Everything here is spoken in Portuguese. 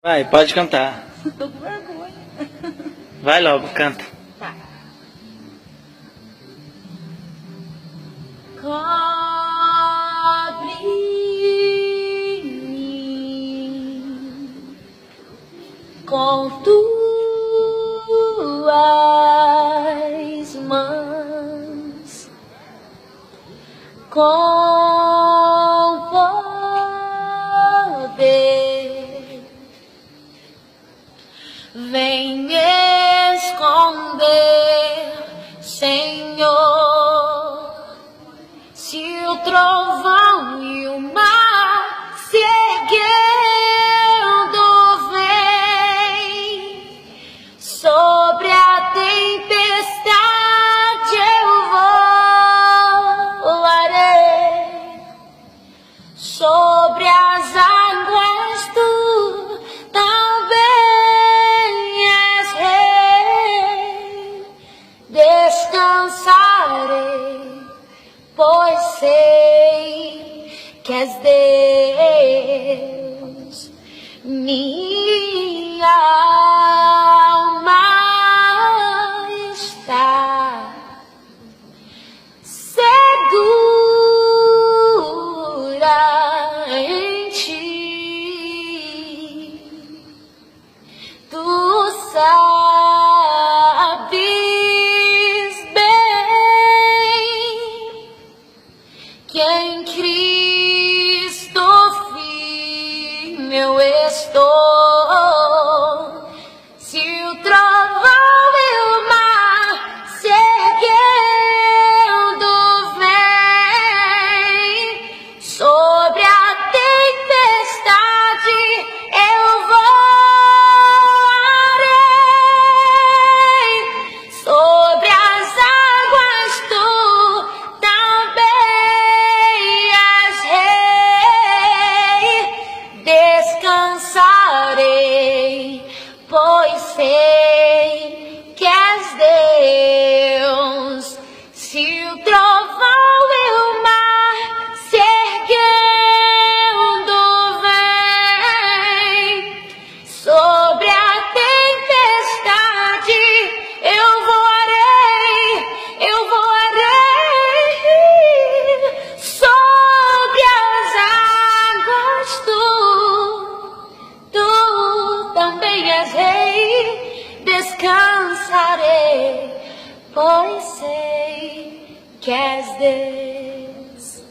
Vai, pode cantar. Tô com vergonha. Vai logo, canta. Tá. Cobre-me com tuas mãos, com poder, vem me esconder, Senhor. Se o trovão e o mar se erguendo vem, sobre a tempestade eu voarei, sobre as águas tu também és rei. Descansarei, pois sei que és Deus. Minha alma está segura em ti. Tu sabes bem que em Cristo firme eu estou. Se o trovão e o mar se erguendo vem, sobre a tempestade eu voarei, sobre as águas tu também és rei. Descansarei, pois sei que és Deus. Se o trovão e o mar se erguendo vem, sobre a tempestade eu voarei, sobre as águas tu também és rei. Descansarei, pois sei que és Deus.